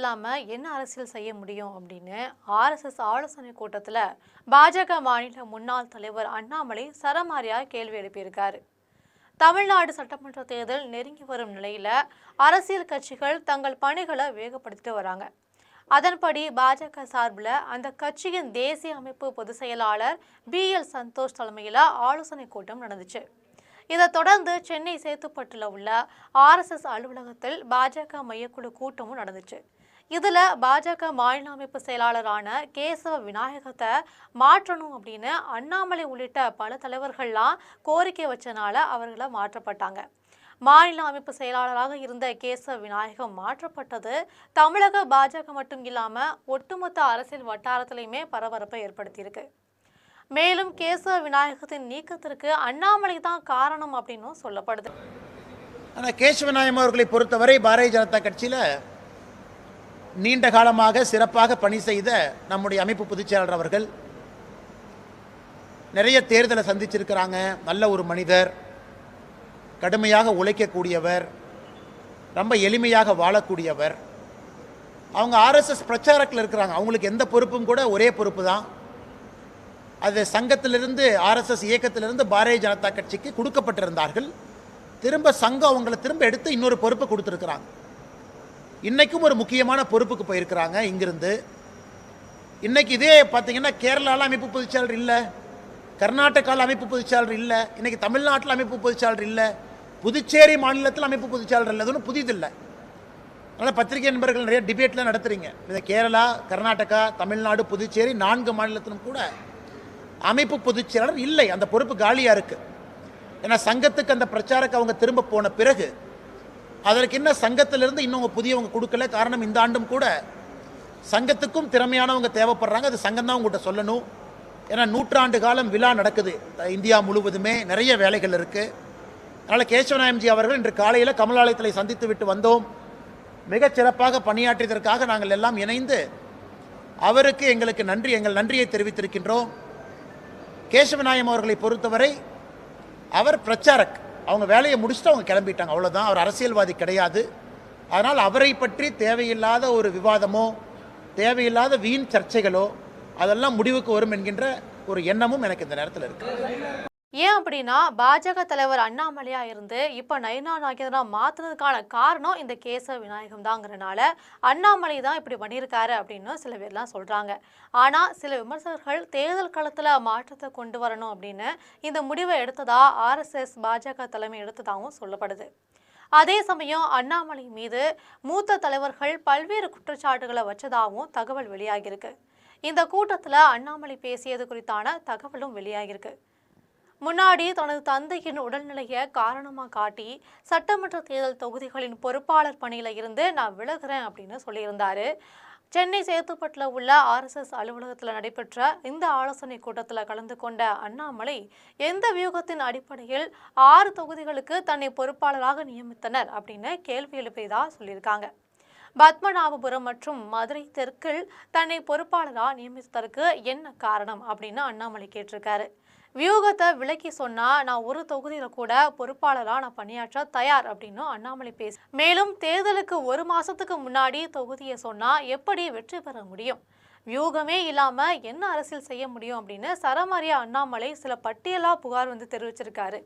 இல்லாம என்ன அரசியல் செய்ய முடியும் அப்படின்னு ஆர்எஸ்எஸ் ஆலோசனை கூட்டத்தில் பாஜக மாநில முன்னாள் தலைவர் அண்ணாமலை சரமாரியா கேள்வி எழுப்பியிருக்காரு. தமிழ்நாடு சட்டமன்ற தேர்தல் நெருங்கி வரும் நிலையில அரசியல் கட்சிகள் தங்கள் பணிகளை வேகப்படுத்திட்டு வராங்க. அதன்படி பாஜக சார்பில் அந்த கட்சியின் தேசிய அமைப்பு பொதுச் செயலாளர் BL சந்தோஷ் தலைமையில் ஆலோசனை கூட்டம் நடந்துச்சு. இதைத் தொடர்ந்து சென்னை சேத்துப்பட்டில் உள்ள RSS அலுவலகத்தில் பாஜக மையக்குழு கூட்டமும் நடந்துச்சு. இதில் பாஜக மாநில அமைப்பு செயலாளரான கேசவ விநாயகத்தை மாற்றணும் அப்படின்னு அண்ணாமலை உள்ளிட்ட பல தலைவர்கள்லாம் கோரிக்கை வச்சனால அவர்களை மாற்றப்பட்டாங்க. மாநில அமைப்பு செயலாளராக இருந்த கேசவ விநாயகம் மாற்றப்பட்டது தமிழக பாஜக மட்டும் இல்லாமல் ஒட்டுமொத்த அரசியல் வட்டாரத்திலையுமே பரபரப்பை ஏற்படுத்தியிருக்கு. மேலும் கேசவ விநாயகத்தின் நீக்கத்திற்கு அண்ணாமலை தான் காரணம் அப்படின்னு சொல்லப்படுது. ஆனால் கேசவ விநாயகம் அவர்களை பொறுத்தவரை பாரதிய ஜனதா கட்சியில் நீண்ட காலமாக சிறப்பாக பணி செய்த நம்முடைய அமைப்பு பொதுச்செயலாளர் அவர்கள் நிறைய தேர்தலை சந்திச்சிருக்கிறாங்க. நல்ல ஒரு மனிதர், கடுமையாக உழைக்கக்கூடியவர், ரொம்ப எளிமையாக வாழக்கூடியவர். அவங்க RSS பிரச்சாரத்தில் இருக்கிறாங்க. அவங்களுக்கு எந்த பொறுப்பும் கூட ஒரே பொறுப்பு தான். அது சங்கத்திலிருந்து RSS இயக்கத்திலிருந்து பாரதிய ஜனதா கட்சிக்கு கொடுக்கப்பட்டிருந்தார்கள். திரும்ப சங்கம் அவங்களை திரும்ப எடுத்து இன்னொரு பொறுப்பை கொடுத்துருக்குறாங்க. இன்றைக்கும் ஒரு முக்கியமான பொறுப்புக்கு போயிருக்கிறாங்க இங்கிருந்து. இன்றைக்கி இதே பார்த்தீங்கன்னா கேரளாவில் அமைப்பு பொதுச்செயலாளர் இல்லை, கர்நாடகாவில் அமைப்பு பொதுச்செயலாளர் இல்லை, இன்றைக்கி தமிழ்நாட்டில் அமைப்பு பொதுச்செயலாளர் இல்லை, புதுச்சேரி மாநிலத்தில் அமைப்பு பொதுச்செயலாளர் இல்லை. அதுவும் புதிதில்லை. அதனால் பத்திரிகை நண்பர்கள் நிறைய டிபேட்லாம் நடத்துகிறீங்க. இந்த கேரளா, கர்நாடகா, தமிழ்நாடு, புதுச்சேரி 4 மாநிலத்திலும் கூட அமைப்பு பொதுச்செயலாளர் இல்லை. அந்த பொறுப்பு காலியாக இருக்குது. ஏன்னா சங்கத்துக்கு அந்த பிரச்சாரக்கு அவங்க திரும்ப போன பிறகு அதற்கு என்ன சங்கத்திலிருந்து இன்னும் புதியவங்க கொடுக்கல. காரணம் இந்த ஆண்டும் கூட சங்கத்துக்கும் திறமையானவங்க தேவைப்படுறாங்க. அது சங்கம் தான் உங்கள்கிட்ட சொல்லணும். ஏன்னா 100 ஆண்டு காலம் விழா நடக்குது இந்தியா முழுவதுமே, நிறைய வேலைகள் இருக்குது. அதனால் கேசவநாயகம்ஜி அவர்கள் இன்று காலையில் கமலாலயத்தில் சந்தித்து விட்டு வந்தோம். மிகச் சிறப்பாக பணியாற்றியதற்காக நாங்கள் எல்லாம் இணைந்து அவருக்கு எங்கள் நன்றியை தெரிவித்திருக்கின்றோம். கேசவநாயகம் அவர்களை பொறுத்தவரை அவர் பிரச்சாரக், அவங்க வேலையை முடிச்சுட்டு அவங்க கிளம்பிட்டாங்க, அவ்வளோதான். அவர் அரசியல்வாதி கிடையாது. அதனால் அவரை பற்றி தேவையில்லாத ஒரு விவாதமோ தேவையில்லாத வீண் சர்ச்சைகளோ அதெல்லாம் முடிவுக்கு வரும் என்கின்ற ஒரு எண்ணமும் எனக்கு இந்த நேரத்தில் இருக்கு. ஏன் அப்படின்னா பாஜக தலைவர் அண்ணாமலையா இருந்து இப்போ நயினா நாகேந்திரனா மாற்றினதுக்கான காரணம் இந்த கேசவ விநாயகம் தாங்கிறனால அண்ணாமலை தான் இப்படி பண்ணியிருக்காரு அப்படின்னு சில பேர்லாம் சொல்கிறாங்க. ஆனால் சில விமர்சகர்கள் தேர்தல் களத்தில் மாற்றத்தை கொண்டு வரணும் அப்படின்னு இந்த முடிவை எடுத்ததா RSS பாஜக தலைமை எடுத்ததாகவும் சொல்லப்படுது. அதே சமயம் அண்ணாமலை மீது மூத்த தலைவர்கள் பல்வேறு குற்றச்சாட்டுகளை வச்சதாகவும் தகவல் வெளியாகியிருக்கு. இந்த கூட்டத்தில் அண்ணாமலை பேசியது குறித்தான தகவலும் வெளியாகியிருக்கு. முன்னாடி தனது தந்தையின் உடல்நிலையை காரணமாக காட்டி சட்டமன்ற தேர்தல் தொகுதிகளின் பொறுப்பாளர் பணியில் இருந்து நான் விலகுறேன் அப்படின்னு சொல்லியிருந்தாரு. சென்னை சேத்துப்பட்டில் உள்ள RSS அலுவலகத்தில் நடைபெற்ற இந்த ஆலோசனை கூட்டத்தில் கலந்து கொண்ட அண்ணாமலை எந்த வியூகத்தின் அடிப்படையில் 6 தொகுதிகளுக்கு தன்னை பொறுப்பாளராக நியமித்தனர் அப்படின்னு கேள்வி எழுப்பியதா சொல்லியிருக்காங்க. பத்மநாபபுரம் மற்றும் மதுரை தெற்கில் தன்னை பொறுப்பாளராக நியமித்ததற்கு என்ன காரணம் அப்படின்னு அண்ணாமலை கேட்டிருக்காரு. வியூகத்தை விலக்கி சொன்னா நான் ஒரு தொகுதியில கூட பொறுப்பாளராக நான் பணியாற்ற தயார் அப்படின்னு அண்ணாமலை பேசி, மேலும் தேர்தலுக்கு 1 மாசத்துக்கு முன்னாடி தொகுதியை சொன்னா எப்படி வெற்றி பெற முடியும், வியூகமே இல்லாம என்ன அரசியல் செய்ய முடியும் அப்படின்னு சரமாரியா அண்ணாமலை சில பட்டியலா புகார் தெரிவிச்சிருக்காரு.